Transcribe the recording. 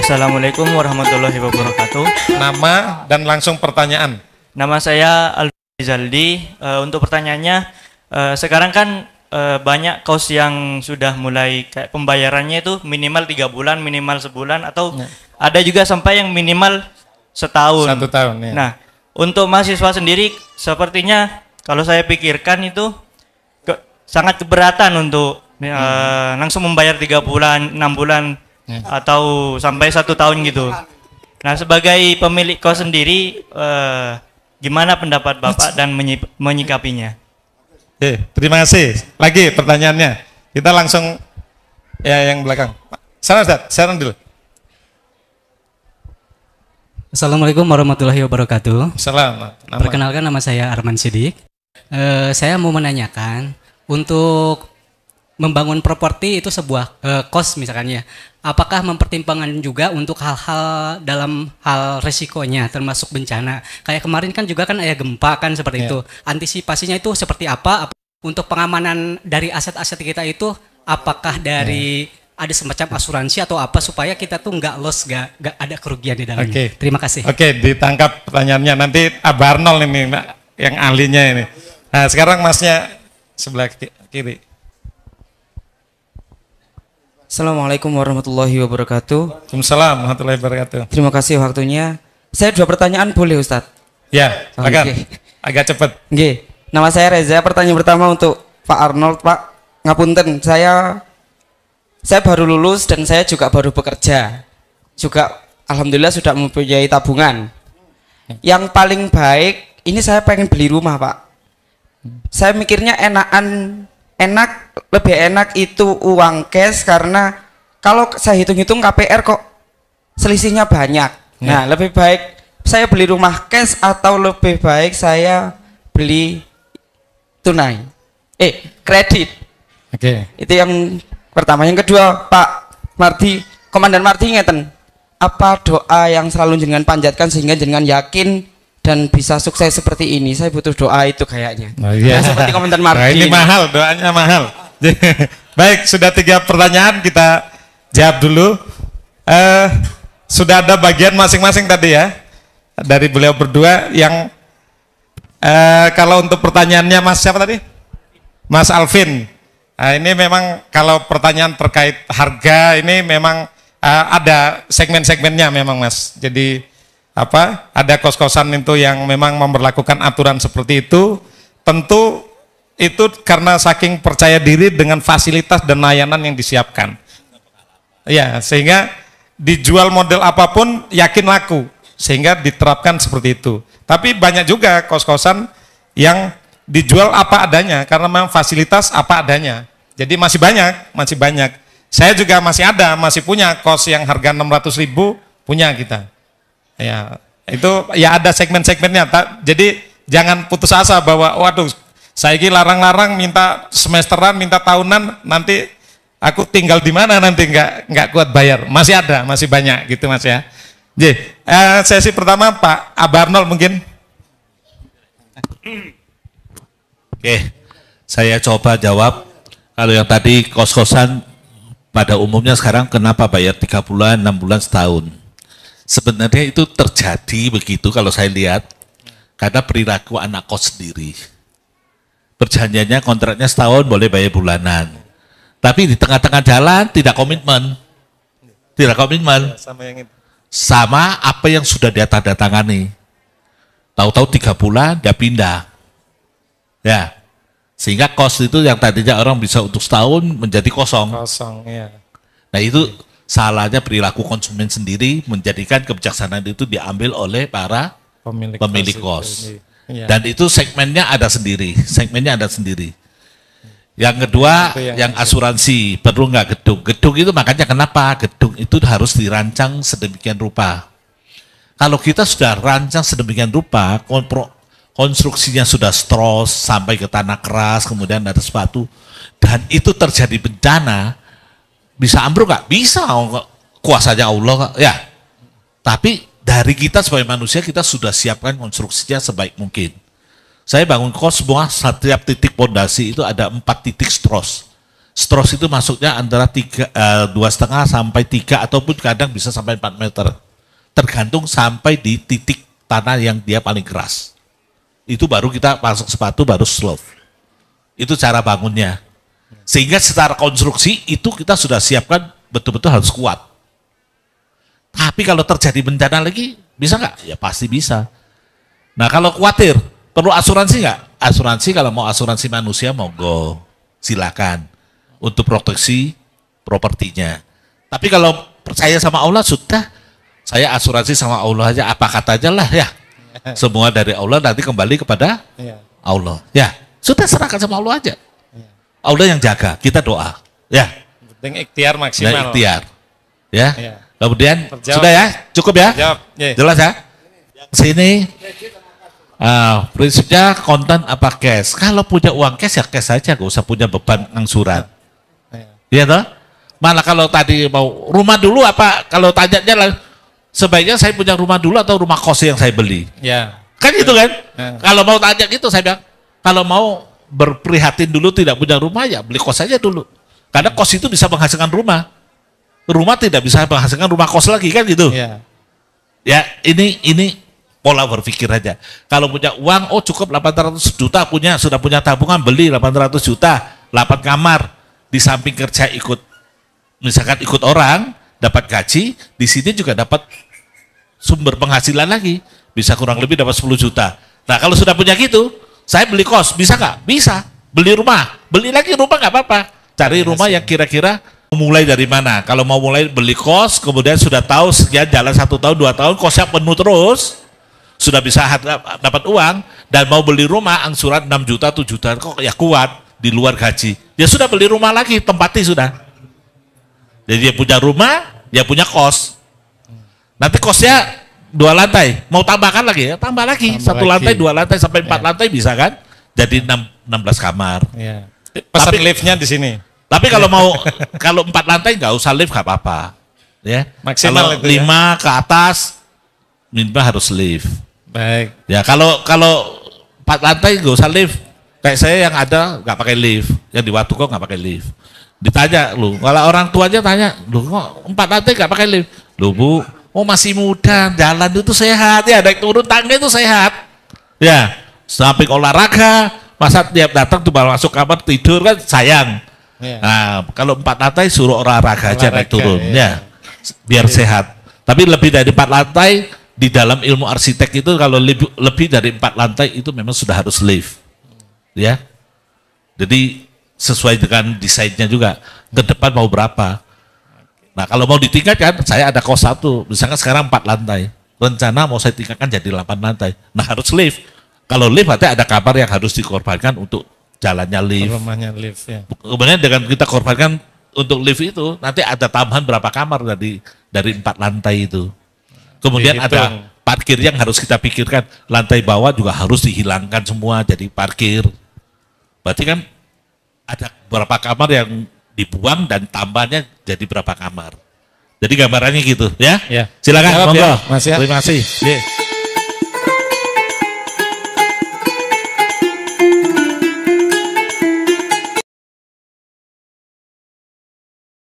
Assalamualaikum warahmatullahi wabarakatuh. Nama dan langsung pertanyaan. Nama saya Al-Zaldi. Untuk pertanyaannya, sekarang kan banyak kos yang sudah mulai kayak pembayarannya itu minimal 3 bulan, minimal sebulan, atau ada juga sampai yang minimal setahun. 1 tahun ya. Nah, untuk mahasiswa sendiri sepertinya kalau saya pikirkan itu sangat keberatan untuk langsung membayar 3 bulan, 6 bulan, atau sampai 1 tahun gitu. Nah, sebagai pemilik kos sendiri, gimana pendapat Bapak dan menyikapinya? Oke, terima kasih. Lagi pertanyaannya. Kita langsung ya yang belakang. Sana Ustaz, saran dulu. Assalamualaikum warahmatullahi wabarakatuh. Salam. Perkenalkan, nama saya Arman Sidik. Saya mau menanyakan, untuk membangun properti itu sebuah kos misalkan ya, apakah mempertimbangkan juga untuk hal-hal dalam hal resikonya termasuk bencana? Kayak kemarin kan juga kan ada gempa kan seperti itu. Antisipasinya itu seperti apa? Untuk pengamanan dari aset-aset kita itu, apakah dari ada semacam asuransi atau apa supaya kita tuh nggak loss, nggak ada kerugian di dalamnya? Terima kasih. Oke, ditangkap pertanyaannya. Nanti Abah Arnold ini yang ahlinya ini. Nah, sekarang Masnya sebelah kiri. Assalamualaikum warahmatullahi wabarakatuh. Waalaikumsalam warahmatullahi wabarakatuh. Terima kasih waktunya. Saya 2 pertanyaan boleh Ustadz? Ya, silakan. Agak cepat. Nggih. Nama saya Reza. Pertanyaan pertama untuk Pak Arnold. Pak, ngapunten, saya baru lulus dan saya juga baru bekerja. Juga alhamdulillah sudah mempunyai tabungan. Yang paling baik, ini saya pengen beli rumah, Pak. Saya mikirnya lebih enak itu uang cash, karena kalau saya hitung-hitung KPR kok selisihnya banyak. Nah, lebih baik saya beli rumah cash atau lebih baik saya beli tunai? Kredit. Oke. Itu yang pertama. Yang kedua, Pak Mardi, Komandan Mardi, ngeten, apa doa yang selalu jenengan panjatkan sehingga jenengan yakin dan bisa sukses seperti ini? Saya butuh doa itu kayaknya. Oh, iya. Seperti Komandan Mardi. Nah, ini mahal, doanya mahal. Baik, sudah 3 pertanyaan, kita jawab dulu. Sudah ada bagian masing-masing tadi ya dari beliau berdua. Yang kalau untuk pertanyaannya Mas siapa tadi? Mas Alvin. Nah, ini memang kalau pertanyaan terkait harga ini memang ada segmen-segmennya memang Mas. Jadi ada kos-kosan itu yang memang memberlakukan aturan seperti itu. Tentu itu karena saking percaya diri dengan fasilitas dan layanan yang disiapkan. Ya, sehingga dijual model apapun yakin laku, sehingga diterapkan seperti itu. Tapi banyak juga kos-kosan yang dijual apa adanya karena memang fasilitas apa adanya. Jadi masih banyak. Saya juga masih punya kos yang harga 600.000 punya kita. Ya, itu ya ada segmen-segmennya. Jadi jangan putus asa bahwa waduh, saya ini larang-larang minta semesteran, minta tahunan, nanti aku tinggal di mana nanti nggak kuat bayar. Masih ada, masih banyak gitu Mas ya. Jadi sesi pertama Pak Abarnol mungkin. Oke, saya coba jawab. Kalau yang tadi kos-kosan pada umumnya sekarang kenapa bayar 3 bulan, 6 bulan, setahun? Sebenarnya itu terjadi begitu kalau saya lihat karena perilaku anak kos sendiri. Perjanjiannya kontraknya setahun boleh bayar bulanan. Tapi di tengah-tengah jalan tidak komitmen. Tidak komitmen. Sama apa yang sudah dia tanda tangani. Tahu-tahu 3 bulan dia pindah. Ya. Sehingga kos itu yang tadinya orang bisa untuk setahun menjadi kosong. Kosong, ya. Nah itu salahnya perilaku konsumen sendiri menjadikan kebijaksanaan itu diambil oleh para pemilik kos. Ya. Dan itu segmennya ada sendiri. Yang kedua, yang asuransi, perlu nggak gedung? Gedung itu makanya kenapa? Gedung itu harus dirancang sedemikian rupa. Kalau kita sudah rancang sedemikian rupa, konstruksinya sudah stros sampai ke tanah keras, kemudian ada sepatu, dan itu terjadi bencana, bisa ambruk nggak? Bisa, kuasanya Allah ya. Tapi dari kita sebagai manusia, kita sudah siapkan konstruksinya sebaik mungkin. Saya bangun kos semua, setiap titik pondasi itu ada 4 titik stros. Straus itu masuknya antara 2,5 sampai 3 ataupun kadang bisa sampai 4 meter. Tergantung sampai di titik tanah yang dia paling keras. Itu baru kita masuk sepatu baru slope. Itu cara bangunnya. Sehingga secara konstruksi itu kita sudah siapkan betul-betul harus kuat. Tapi kalau terjadi bencana lagi, bisa nggak? Ya pasti bisa. Nah kalau khawatir, perlu asuransi nggak? Asuransi kalau mau asuransi manusia monggo, silakan untuk proteksi propertinya. Tapi kalau percaya sama Allah sudah, saya asuransi sama Allah aja, apa katanya lah ya. Semua dari Allah nanti kembali kepada Allah. Ya, sudah serahkan sama Allah aja. Allah yang jaga, kita doa. Ya. Penting ikhtiar maksimal. Ya, ikhtiar. Ya. Ya. Kemudian Terjawab. sudah ya, cukup ya. Jawab. Ya. Jelas ya. Sini. Prinsipnya kontan apa cash? Kalau punya uang cash ya cash saja, gak usah punya beban angsuran. Iya toh? Malah kalau tadi mau rumah dulu apa? Kalau tanyanya lah, sebaiknya saya punya rumah dulu atau rumah kos yang saya beli. Ya. Kan gitu kan? Ya. Kalau mau tanya gitu saya bilang, kalau mau berprihatin dulu tidak punya rumah ya beli kos aja dulu. Karena kos itu bisa menghasilkan rumah. Rumah tidak bisa menghasilkan rumah kos lagi kan gitu. Ya. Ya, ini pola berpikir aja. Kalau punya uang, oh cukup 800 juta sudah punya tabungan, beli 800 juta, 8 kamar, di samping kerja ikut, misalkan ikut orang, dapat gaji, di sini juga dapat sumber penghasilan lagi, bisa kurang lebih dapat 10 juta. Nah kalau sudah punya gitu, saya beli kos, bisa nggak? Bisa. Beli rumah, beli lagi rumah nggak apa-apa. Cari rumah yang kira-kira mulai dari mana. Kalau mau mulai beli kos, kemudian sudah tahu sekian jalan 1 tahun, 2 tahun, kosnya penuh terus, sudah bisa dapat uang, dan mau beli rumah, angsuran 6 juta, 7 juta, kok ya kuat, di luar gaji. Ya sudah beli rumah lagi, tempati sudah. Jadi dia punya rumah, dia punya kos. Nanti kosnya 2 lantai, mau tambahkan lagi ya, tambah lagi. 1 lantai, 2 lantai, sampai 4 lantai bisa kan? Jadi 16 kamar. Ya. Pesan liftnya di sini. Tapi kalau mau kalau 4 lantai nggak usah lift nggak apa-apa, ya. Maksimal Kalau itu 5 ya? ke atas minimal harus lift. Baik. Ya kalau 4 lantai nggak usah lift. Kayak saya yang ada nggak pakai lift, yang di Watu kok nggak pakai lift. Ditanya lu, kalau orang tuanya tanya, lu kok 4 lantai nggak pakai lift? Lu bu, oh masih muda, jalan itu sehat ya, naik turun tangga itu sehat. Ya, samping olahraga, masa tiap datang tuh baru masuk kamar tidur kan sayang. Ya. Nah, kalau 4 lantai suruh olahraga aja naik turun, ya. biar sehat. Tapi lebih dari 4 lantai di dalam ilmu arsitek itu kalau lebih dari 4 lantai itu memang sudah harus lift, ya. Jadi sesuai dengan desainnya juga. Ke depan mau berapa? Nah, kalau mau ditingkatkan, saya ada kos 1, misalkan sekarang 4 lantai. Rencana mau saya tingkatkan jadi 8 lantai. Nah, harus lift. Kalau lift berarti ada kamar yang harus dikorbankan untuk jalannya lift. Rumahnya lift ya. Kemudian dengan kita korbankan untuk lift itu, nanti ada tambahan berapa kamar dari 4 lantai itu. Kemudian Dihitung. ada parkir yang harus kita pikirkan. Lantai bawah juga harus dihilangkan semua jadi parkir. Berarti kan ada berapa kamar yang dibuang dan tambahnya jadi berapa kamar. Jadi gambarannya gitu ya. Ya. Silakan Jawab monggo. ya, Mas ya. Terima kasih.